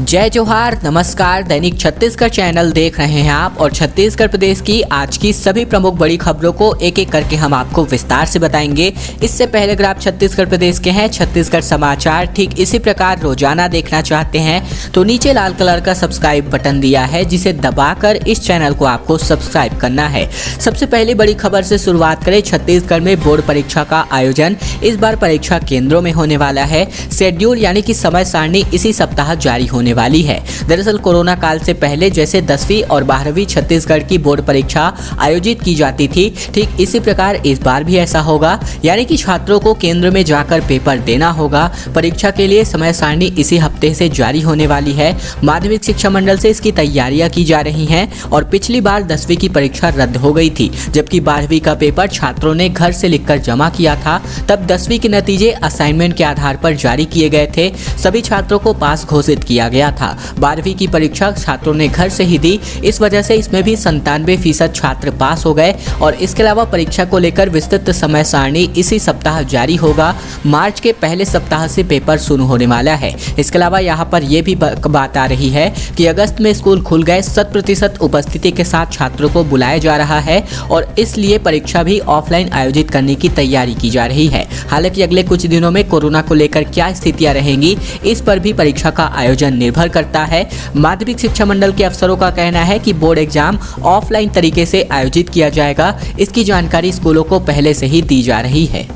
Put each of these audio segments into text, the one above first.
जय जोहार, नमस्कार। दैनिक छत्तीसगढ़ चैनल देख रहे हैं आप और छत्तीसगढ़ प्रदेश की आज की सभी प्रमुख बड़ी खबरों को एक एक करके हम आपको विस्तार से बताएंगे। इससे पहले अगर आप छत्तीसगढ़ प्रदेश के हैं, छत्तीसगढ़ समाचार ठीक इसी प्रकार रोजाना देखना चाहते हैं तो नीचे लाल कलर का सब्सक्राइब बटन दिया है, जिसे दबाकर इस चैनल को आपको सब्सक्राइब करना है। सबसे पहले बड़ी खबर से शुरुआत करें। छत्तीसगढ़ में बोर्ड परीक्षा का आयोजन इस बार परीक्षा केंद्रों में होने वाला है। शेड्यूल यानी कि समय सारणी इसी सप्ताह जारी होने वाली है। दरअसल कोरोना काल से पहले जैसे 10वीं और 12वीं छत्तीसगढ़ की बोर्ड परीक्षा आयोजित की जाती थी, ठीक इसी प्रकार इस बार भी ऐसा होगा, यानी कि छात्रों को केंद्र में जाकर पेपर देना होगा। परीक्षा के लिए समय सारणी इसी हफ्ते से जारी होने वाली है। माध्यमिक शिक्षा मंडल से इसकी तैयारियां की जा रही हैं और पिछली बार 10वीं की परीक्षा रद्द हो गई थी, जबकि 12वीं का पेपर छात्रों ने घर से लिखकर जमा किया था। तब 10वीं के नतीजे असाइनमेंट के आधार पर जारी किए गए थे। सभी छात्रों को पास घोषित किया गया था। 12वीं की परीक्षा छात्रों ने घर से ही दी, इस वजह से इसमें भी 97% छात्र पास हो गए। और इसके अलावा परीक्षा को लेकर विस्तृत समय सारणी इसी सप्ताह जारी होगा। मार्च के पहले सप्ताह से पेपर शुरू होने वाला है। इसके अलावा यहाँ पर यह भी बात आ रही है कि अगस्त में स्कूल खुल गए, 100% उपस्थिति के साथ छात्रों को बुलाया जा रहा है और इसलिए परीक्षा भी ऑफलाइन आयोजित करने की तैयारी की जा रही है। हालांकि अगले कुछ दिनों में कोरोना को लेकर क्या स्थितियां रहेंगी, इस पर भी परीक्षा का आयोजन निर्भर करता है। माध्यमिक शिक्षा मंडल के अफसरों का कहना है कि बोर्ड एग्जाम ऑफलाइन तरीके से आयोजित किया जाएगा। इसकी जानकारी स्कूलों को पहले से ही दी जा रही है।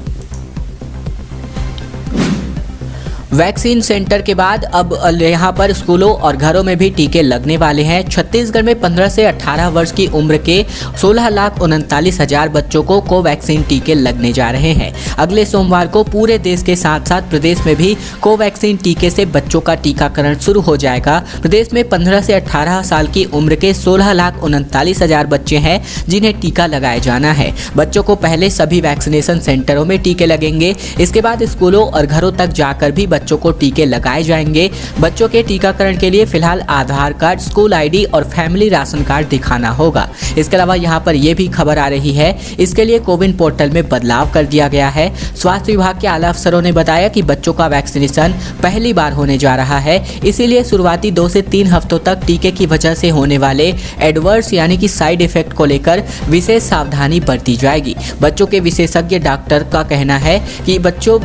वैक्सीन सेंटर के बाद अब यहाँ पर स्कूलों और घरों में भी टीके लगने वाले हैं। छत्तीसगढ़ में 15 से 18 वर्ष की उम्र के 16,39,000 बच्चों को कोवैक्सीन टीके लगने जा रहे हैं। अगले सोमवार को पूरे देश के साथ साथ प्रदेश में भी कोवैक्सीन टीके से बच्चों का टीकाकरण शुरू हो जाएगा। प्रदेश में 15 से 18 साल की उम्र के 16,39,000 बच्चे हैं जिन्हें टीका लगाया जाना है। बच्चों को पहले सभी वैक्सीनेशन सेंटरों में टीके लगेंगे। इसके बाद स्कूलों और घरों तक जाकर भी बच्चों को टीके लगाए जाएंगे। बच्चों के टीकाकरण के लिए फिलहाल आधार कार्ड, स्कूल आईडी और फैमिली राशन कार्ड दिखाना होगा। इसके अलावा यहाँ पर यह भी खबर आ रही है, इसके लिए कोविन पोर्टल में बदलाव कर दिया गया है। स्वास्थ्य विभाग के आला अफसरों ने बताया कि बच्चों का वैक्सीनेशन पहली बार होने जा रहा है, इसीलिए शुरुआती 2 से 3 हफ्तों तक टीके की वजह से होने वाले एडवर्स यानी कि साइड इफेक्ट को लेकर विशेष सावधानी बरती जाएगी। बच्चों के विशेषज्ञ डॉक्टर का कहना है कि बच्चों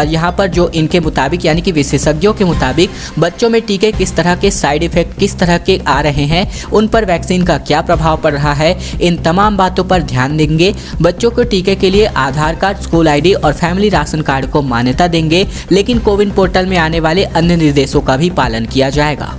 यहाँ पर जो इनके मुताबिक यानी कि विशेषज्ञों के मुताबिक बच्चों में टीके किस तरह के साइड इफेक्ट किस तरह के आ रहे हैं, उन पर वैक्सीन का क्या प्रभाव पड़ रहा है, इन तमाम बातों पर ध्यान देंगे। बच्चों को टीके के लिए आधार कार्ड, स्कूल आईडी और फैमिली राशन कार्ड को मान्यता देंगे, लेकिन कोविन पोर्टल में आने वाले अन्य निर्देशों का भी पालन किया जाएगा।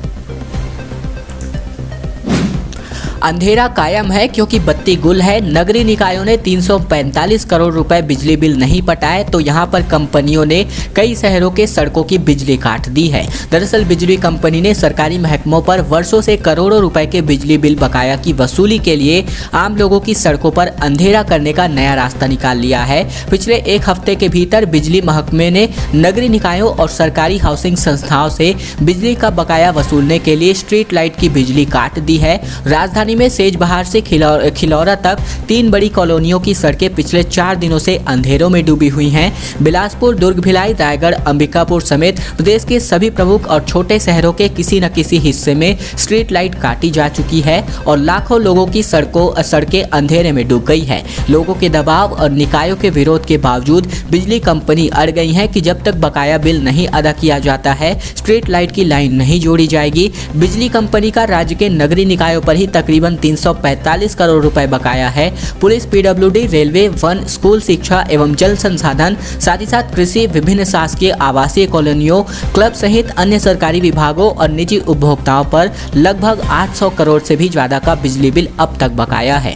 अंधेरा कायम है क्योंकि बत्ती गुल है। नगरीय निकायों ने 345 करोड़ रुपए बिजली बिल नहीं पटाए तो यहां पर कंपनियों ने कई शहरों के सड़कों की बिजली काट दी है। दरअसल बिजली कंपनी ने सरकारी महकमों पर वर्षों से करोड़ों रुपए के बिजली बिल बकाया की वसूली के लिए आम लोगों की सड़कों पर अंधेरा करने का नया रास्ता निकाल लिया है। पिछले एक हफ्ते के भीतर बिजली महकमे ने नगरीय निकायों और सरकारी हाउसिंग संस्थाओं से बिजली का बकाया वसूलने के लिए स्ट्रीट लाइट की बिजली काट दी है। राजधानी में सेजबहार से खिलौरा तक 3 बड़ी कॉलोनियों की सड़कें पिछले 4 दिनों से अंधेरों में डूबी हुई हैं। बिलासपुर, दुर्ग, भिलाई, रायगढ़, अंबिकापुर समेत प्रदेश के सभी प्रमुख और छोटे शहरों के किसी न किसी हिस्से में स्ट्रीट लाइट काटी जा चुकी है और लाखों लोगों की सड़कें अंधेरे में डूब गई है। लोगों के दबाव और निकायों के विरोध के बावजूद बिजली कंपनी अड़ गई है कि जब तक बकाया बिल नहीं अदा किया जाता है, स्ट्रीट लाइट की लाइन नहीं जोड़ी जाएगी। बिजली कंपनी का राज्य के नगरीय निकायों पर ही तकरीबन 345 करोड़ रुपए बकाया है। Police, PWD, railway, one, school शिक्षा एवं जल संसाधन, साथ ही साथ कृषि, विभिन्न शासकीय आवासीय कॉलोनियों, क्लब सहित अन्य सरकारी विभागों और निजी उपभोक्ताओं पर लगभग 800 करोड़ से भी ज्यादा का बिजली बिल अब तक बकाया है।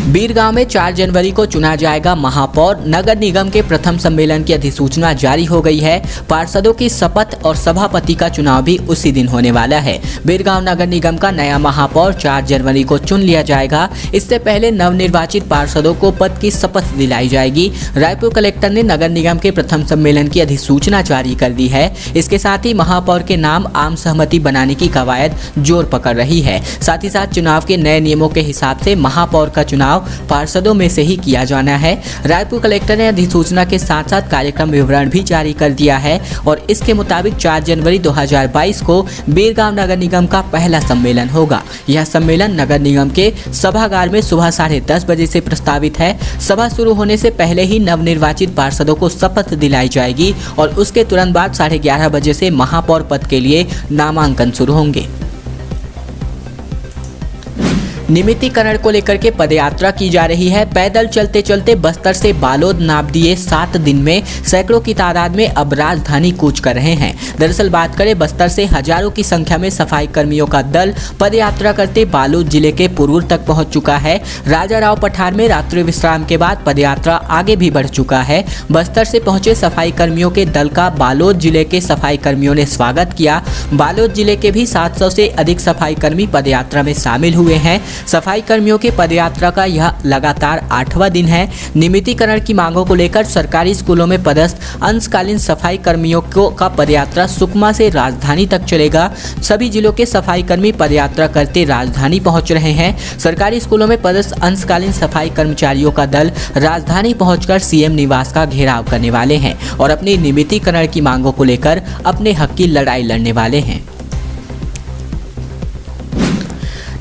बीरगांव में 4 जनवरी को चुना जाएगा महापौर। नगर निगम के प्रथम सम्मेलन की अधिसूचना जारी हो गई है। पार्षदों की शपथ और सभापति का चुनाव भी उसी दिन होने वाला है। बीरगांव नगर निगम का नया महापौर 4 जनवरी को चुन लिया जाएगा। इससे पहले नवनिर्वाचित पार्षदों को पद की शपथ दिलाई जाएगी। रायपुर कलेक्टर ने नगर निगम के प्रथम सम्मेलन की अधिसूचना जारी कर दी है। इसके साथ ही महापौर के नाम आम सहमति बनाने की कवायद जोर पकड़ रही है। साथ ही साथ चुनाव के नए नियमों के हिसाब से महापौर का चुनाव चुनाव पार्षदों में से ही किया जाना है। रायपुर कलेक्टर ने अधिसूचना के साथ साथ कार्यक्रम विवरण भी जारी कर दिया है और इसके मुताबिक 4 जनवरी 2022 को बीरगांव नगर निगम का पहला सम्मेलन होगा। यह सम्मेलन नगर निगम के सभागार में सुबह 10:30 बजे से प्रस्तावित है। सभा शुरू होने से पहले ही नवनिर्वाचित पार्षदों को शपथ दिलाई जाएगी और उसके तुरंत बाद 11:30 बजे से महापौर पद के लिए नामांकन शुरू होंगे। नियमितीकरण को लेकर के पदयात्रा की जा रही है। पैदल चलते चलते बस्तर से बालोद नाप दिए 7 दिन में सैकड़ों की तादाद में अब राजधानी कूच कर रहे हैं। दरअसल बात करें बस्तर से हजारों की संख्या में सफाई कर्मियों का दल पदयात्रा करते बालोद जिले के पुरूर तक पहुंच चुका है। राजा राव पठार में रात्रि विश्राम के बाद पदयात्रा आगे भी बढ़ चुका है। बस्तर से पहुंचे सफाई कर्मियों के दल का बालोद जिले के सफाई कर्मियों ने स्वागत किया। बालोद जिले के भी 700 से अधिक सफाई कर्मी पदयात्रा में शामिल हुए हैं। सफाई कर्मियों के पदयात्रा का यह लगातार 8वां दिन है। नियमितीकरण की मांगों को लेकर सरकारी स्कूलों में पदस्थ अंशकालीन सफाई कर्मियों का पदयात्रा सुकमा से राजधानी तक चलेगा। सभी जिलों के सफाई कर्मी पदयात्रा करते राजधानी पहुंच रहे हैं। सरकारी स्कूलों में पदस्थ अंशकालीन सफाई कर्मचारियों का दल राजधानी पहुंचकर सीएम निवास का घेराव करने वाले हैं और अपनी नियमितीकरण की मांगों को लेकर अपने हक की लड़ाई लड़ने वाले हैं।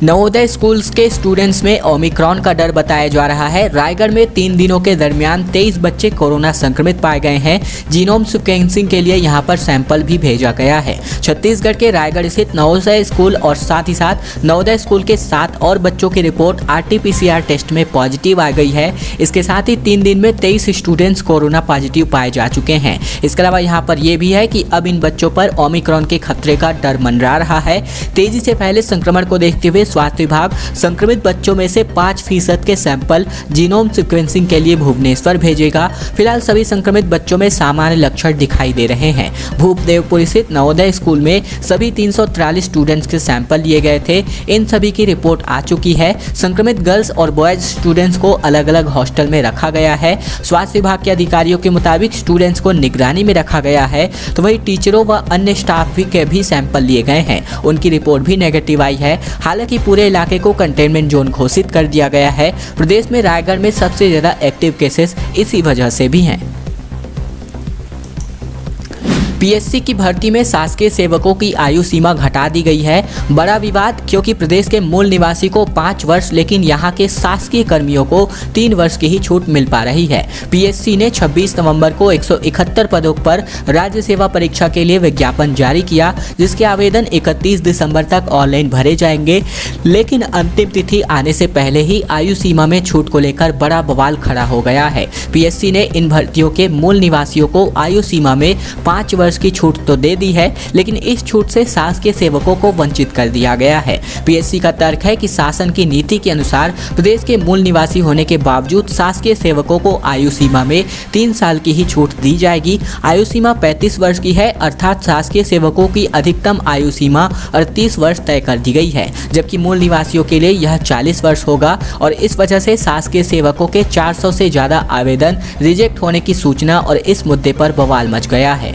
नवोदय स्कूल्स के स्टूडेंट्स में ओमिक्रॉन का डर बताया जा रहा है। रायगढ़ में 3 दिनों के दरमियान 23 बच्चे कोरोना संक्रमित पाए गए हैं। जीनोम सीक्वेंसिंग के लिए यहां पर सैंपल भी भेजा गया है। छत्तीसगढ़ के रायगढ़ स्थित नवोदय स्कूल और साथ ही साथ नवोदय स्कूल के 7 और बच्चों की रिपोर्ट RT-PCR टेस्ट में पॉजिटिव आ गई है। इसके साथ ही 3 दिन में 23 स्टूडेंट्स कोरोना पॉजिटिव पाए जा चुके हैं। इसके अलावा यहाँ पर यह भी है कि अब इन बच्चों पर ओमिक्रॉन के खतरे का डर मंडरा रहा है। तेजी से फैले संक्रमण को देखते हुए स्वास्थ्य विभाग संक्रमित बच्चों में से 5% के सैंपल जीनोम सीक्वेंसिंग के लिए भुवनेश्वर भेजेगा। फिलहाल सभी संक्रमित बच्चों में सामान्य लक्षण दिखाई दे रहे हैं। भूपदेवपुर स्थित नवोदय स्कूल में सभी 343 स्टूडेंट्स के सैंपल लिए गए थे। इन सभी की रिपोर्ट आ चुकी है। संक्रमित गर्ल्स और बॉयज स्टूडेंट्स को अलग अलग हॉस्टल में रखा गया है। स्वास्थ्य विभाग के अधिकारियों के मुताबिक स्टूडेंट्स को निगरानी में रखा गया है, तो वही टीचरों व अन्य स्टाफ के भी सैंपल लिए गए हैं। उनकी रिपोर्ट भी नेगेटिव आई है। हालांकि पूरे इलाके को कंटेनमेंट जोन घोषित कर दिया गया है। प्रदेश में रायगढ़ में सबसे ज्यादा एक्टिव केसेस इसी वजह से भी हैं। पीएससी की भर्ती में शासकीय सेवकों की आयु सीमा घटा दी गई है। बड़ा विवाद, क्योंकि प्रदेश के मूल निवासी को 5 वर्ष लेकिन यहां के शासकीय कर्मियों को 3 वर्ष की ही छूट मिल पा रही है। पीएससी ने 26 नवंबर को 171 पदों पर राज्य सेवा परीक्षा के लिए विज्ञापन जारी किया, जिसके आवेदन 31 दिसंबर तक ऑनलाइन भरे जाएंगे। लेकिन अंतिम तिथि आने से पहले ही आयु सीमा में छूट को लेकर बड़ा बवाल खड़ा हो गया है। पीएससी ने इन भर्तियों के मूल निवासियों को आयु सीमा में 5 वर्ष की छूट तो दे दी है, लेकिन इस छूट से शासकीय सेवकों को वंचित कर दिया गया है। पीएससी का तर्क है कि शासन की नीति के अनुसार प्रदेश के मूल निवासी होने के बावजूद शासकीय सेवकों को आयु सीमा में 3 साल की ही छूट दी जाएगी। आयु सीमा 35 वर्ष की है, अर्थात शासकीय सेवकों की अधिकतम आयु सीमा 38 वर्ष तय कर दी गई है, जबकि मूल निवासियों के लिए यह 40 वर्ष होगा और इस वजह से शासकीय सेवकों के 400 से ज्यादा आवेदन रिजेक्ट होने की सूचना और इस मुद्दे पर बवाल मच गया है।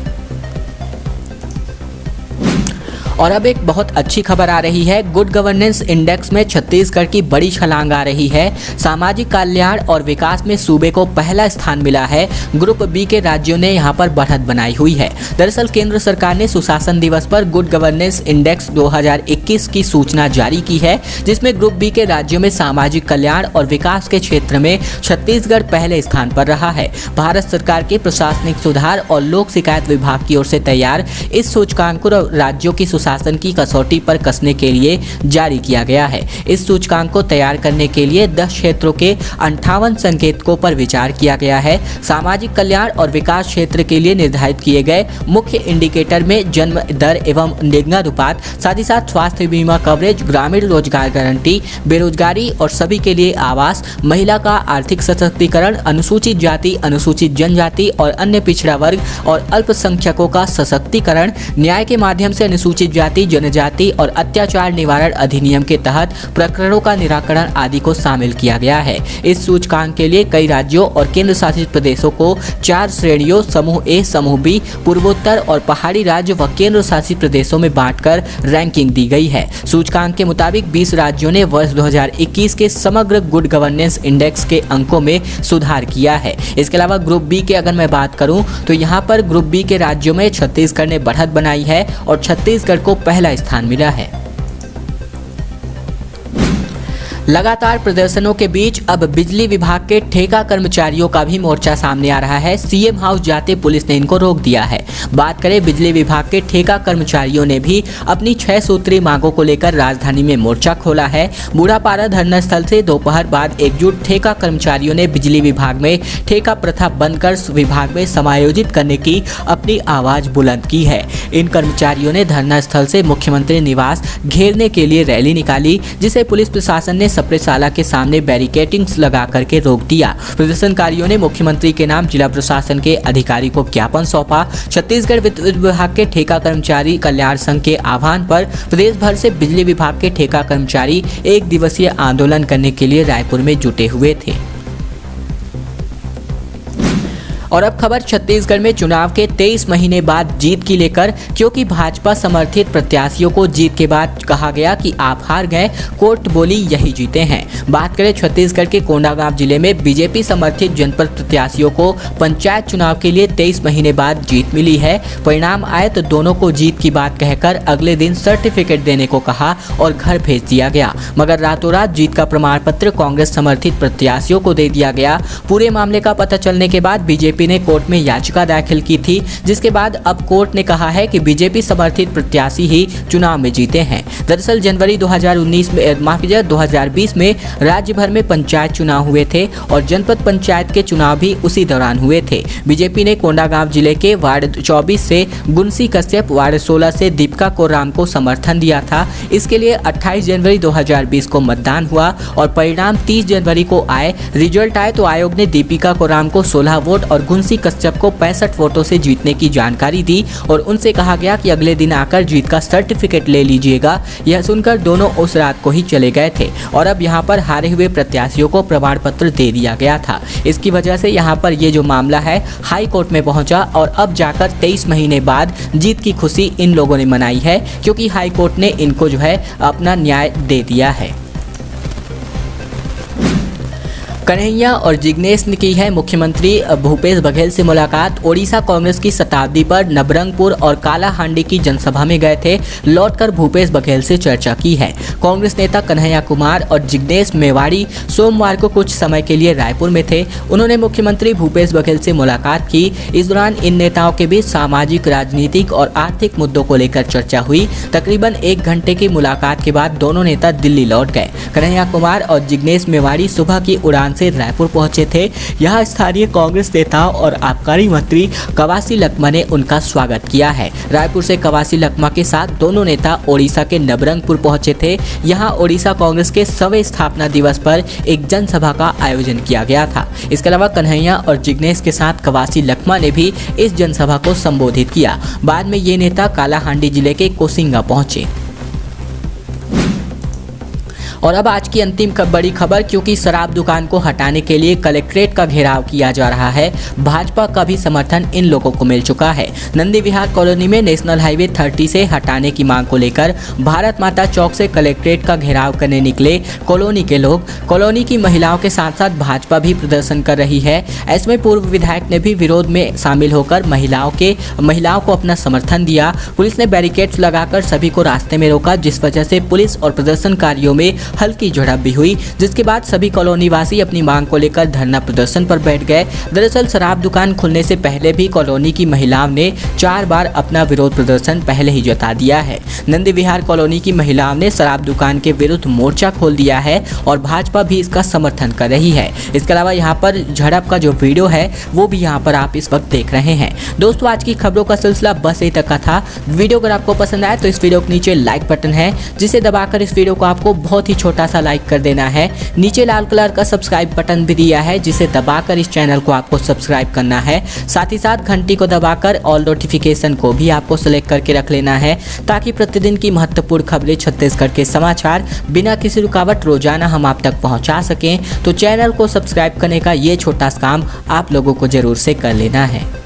और अब एक बहुत अच्छी खबर आ रही है। गुड गवर्नेंस इंडेक्स में छत्तीसगढ़ की बड़ी छलांग आ रही है। सामाजिक कल्याण और विकास में सूबे को पहला स्थान मिला है। ग्रुप बी के राज्यों ने यहां पर बढ़त बनाई हुई है। दरअसल केंद्र सरकार ने सुशासन दिवस पर गुड गवर्नेंस इंडेक्स 2021 की सूचना जारी की है, जिसमें ग्रुप बी के राज्यों में सामाजिक कल्याण और विकास के क्षेत्र में छत्तीसगढ़ पहले स्थान पर रहा है। भारत सरकार के प्रशासनिक सुधार और लोक शिकायत विभाग की ओर से तैयार इस सूचकांक को राज्यों की शासन की कसौटी पर कसने के लिए जारी किया गया है। इस सूचकांक को तैयार करने के लिए 10 क्षेत्रों के 58 संकेतकों पर विचार किया गया है। सामाजिक कल्याण और विकास क्षेत्र के लिए निर्धारित किए गए मुख्य इंडिकेटर में जन्म दर एवं लिंगानुपात, साथ ही साथ स्वास्थ्य बीमा कवरेज, ग्रामीण रोजगार गारंटी, बेरोजगारी और सभी के लिए आवास, महिला का आर्थिक सशक्तिकरण, अनुसूचित जाति, अनुसूचित जनजाति और अन्य पिछड़ा वर्ग और अल्पसंख्यकों का सशक्तिकरण, न्याय के माध्यम से अनुसूचित जाति, जनजाति और अत्याचार निवारण अधिनियम के तहत प्रकरणों का निराकरण आदि को शामिल किया गया है। इस सूचकांक के लिए कई राज्यों और केंद्र शासित प्रदेशों को 4 श्रेणियों समूह ए, समूह बी, पूर्वोत्तर और पहाड़ी राज्य व केंद्र शासित प्रदेशों में बांटकर रैंकिंग दी गई है। सूचकांक के मुताबिक 20 राज्यों ने वर्ष 2021 के समग्र गुड गवर्नेंस इंडेक्स के अंकों में सुधार किया है। इसके अलावा ग्रुप बी के अगर मैं बात करूं तो यहां पर ग्रुप बी के राज्यों में छत्तीसगढ़ ने बढ़त बनाई है और छत्तीसगढ़ को पहला स्थान मिला है। लगातार प्रदर्शनों के बीच अब बिजली विभाग के ठेका कर्मचारियों का भी मोर्चा सामने आ रहा है। सीएम हाउस जाते पुलिस ने इनको रोक दिया है। बात करें बिजली विभाग के ठेका कर्मचारियों ने भी अपनी 6 सूत्रीय मांगों को लेकर राजधानी में मोर्चा खोला है। बूढ़ापारा धरना स्थल से दोपहर बाद एकजुट ठेका कर्मचारियों ने बिजली विभाग में ठेका प्रथा बंद कर विभाग में समायोजित करने की अपनी आवाज बुलंद की है। इन कर्मचारियों ने धरना स्थल से मुख्यमंत्री निवास घेरने के लिए रैली निकाली, जिसे पुलिस प्रशासन ने सप्रेशाला के सामने बैरिकेडिंग्स लगा करके रोक दिया। प्रदर्शनकारियों ने मुख्यमंत्री के नाम जिला प्रशासन के अधिकारी को ज्ञापन सौंपा। छत्तीसगढ़ विद्युत विभाग के ठेका कर्मचारी कल्याण संघ के आह्वान पर प्रदेश भर से बिजली विभाग के ठेका कर्मचारी 1 दिवसीय आंदोलन करने के लिए रायपुर में जुटे हुए थे। और अब खबर छत्तीसगढ़ में चुनाव के 23 महीने बाद जीत की लेकर, क्योंकि भाजपा समर्थित प्रत्याशियों को जीत के बाद कहा गया कि आप हार गए, कोर्ट बोली यही जीते हैं। बात करें छत्तीसगढ़ के कोंडागांव जिले में बीजेपी समर्थित जनपद प्रत्याशियों को पंचायत चुनाव के लिए 23 महीने बाद जीत मिली है। परिणाम आए तो दोनों को जीत की बात कहकर अगले दिन सर्टिफिकेट देने को कहा और घर भेज दिया गया, मगर रातों रात जीत का प्रमाण पत्र कांग्रेस समर्थित प्रत्याशियों को दे दिया गया। पूरे मामले का पता चलने के बाद बीजेपी ने कोर्ट में याचिका दाखिल की थी, जिसके बाद अब कोर्ट ने कहा है कि बीजेपी समर्थित प्रत्याशी ही चुनाव में जीते हैं। दरअसल जनवरी 2020 में राज्य भर में पंचायत चुनाव हुए थे और जनपद पंचायत के चुनाव भी उसी दौरान हुए थे। बीजेपी ने कोंडागांव जिले के वार्ड 24 से गुनसी कश्यप, वार्ड 16 से दीपिका कोराम को समर्थन दिया था। इसके लिए 28 जनवरी 2020 को मतदान हुआ और परिणाम 30 जनवरी को आए। रिजल्ट आए तो आयोग ने दीपिका कोराम को 16 वोट और गुनसी कश्यप को 65 वोटों से जीतने की जानकारी दी और उनसे कहा गया कि अगले दिन आकर जीत का सर्टिफिकेट ले लीजिएगा। यह सुनकर दोनों उस रात को ही चले गए थे और अब यहां पर हारे हुए प्रत्याशियों को प्रमाण पत्र दे दिया गया था। इसकी वजह से यहां पर ये जो मामला है हाई कोर्ट में पहुंचा और अब जाकर 23 महीने बाद जीत की खुशी इन लोगों ने मनाई है, क्योंकि हाई कोर्ट ने इनको जो है अपना न्याय दे दिया है। कन्हैया और जिग्नेश ने की है मुख्यमंत्री भूपेश बघेल से मुलाकात। ओडिशा कांग्रेस की शताब्दी पर नबरंगपुर और कालाहांडी की जनसभा में गए थे। लौटकर भूपेश बघेल से चर्चा की है। कांग्रेस नेता कन्हैया कुमार और जिग्नेश मेवाड़ी सोमवार को कुछ समय के लिए रायपुर में थे। उन्होंने मुख्यमंत्री भूपेश बघेल से मुलाकात की। इस दौरान इन नेताओं के बीच सामाजिक, राजनीतिक और आर्थिक मुद्दों को लेकर चर्चा हुई। तकरीबन 1 घंटे की मुलाकात के बाद दोनों नेता दिल्ली लौट गए। कन्हैया कुमार और जिग्नेश मेवाड़ी सुबह की उड़ान से रायपुर पहुंचे थे। यहां स्थानीय कांग्रेस नेताओं और आबकारी मंत्री कवासी लखमा ने उनका स्वागत किया है। रायपुर से कवासी लखमा के साथ दोनों नेता ओडिशा के नबरंगपुर पहुंचे थे। यहां ओडिशा कांग्रेस के 100वें स्थापना दिवस पर एक जनसभा का आयोजन किया गया था। इसके अलावा कन्हैया और जिग्नेश के साथ कवासी लखमा ने भी इस जनसभा को संबोधित किया। बाद में ये नेता कालाहांडी जिले के कोसिंगा पहुंचे। और अब आज की अंतिम बड़ी खबर, क्योंकि शराब दुकान को हटाने के लिए कलेक्ट्रेट का घेराव किया जा रहा है। भाजपा का भी समर्थन इन लोगों को मिल चुका है। नंदी विहार कॉलोनी में नेशनल हाईवे 30 से हटाने की मांग को लेकर भारत माता चौक से कलेक्ट्रेट का घेराव करने निकले कॉलोनी के लोग। कॉलोनी की महिलाओं के साथ साथ भाजपा भी प्रदर्शन कर रही है। ऐसे में पूर्व विधायक ने भी विरोध में शामिल होकर महिलाओं को अपना समर्थन दिया। पुलिस ने बैरिकेड्स लगाकर सभी को रास्ते में रोका, जिस वजह से पुलिस और प्रदर्शनकारियों में हल्की झड़प भी हुई, जिसके बाद सभी कॉलोनी वासी अपनी मांग को लेकर धरना प्रदर्शन पर बैठ गए। दरअसल शराब दुकान खुलने से पहले भी कॉलोनी की महिलाओं ने 4 बार अपना विरोध प्रदर्शन पहले ही जता दिया है। नंदी विहार कॉलोनी की महिलाओं ने शराब दुकान के विरुद्ध मोर्चा खोल दिया है और भाजपा भी इसका समर्थन कर रही है। इसके अलावा यहाँ पर झड़प का जो वीडियो है वो भी यहाँ पर आप इस वक्त देख रहे हैं। दोस्तों, आज की खबरों का सिलसिला बस यही तक का था। वीडियो अगर आपको पसंद आए तो इस वीडियो के नीचे लाइक बटन है, जिसे दबाकर इस वीडियो को आपको बहुत ही छोटा सा लाइक कर देना है। नीचे लाल कलर का सब्सक्राइब बटन भी दिया है जिसे दबाकर इस चैनल को आपको सब्सक्राइब करना है। साथ ही साथ घंटी को दबाकर ऑल नोटिफिकेशन को भी आपको सेलेक्ट करके रख लेना है ताकि प्रतिदिन की महत्वपूर्ण खबरें छत्तीसगढ़ के समाचार बिना किसी रुकावट रोजाना हम आप तक पहुंचा सकें। तो चैनल को सब्सक्राइब करने का ये छोटा सा काम आप लोगों को जरूर से कर लेना है।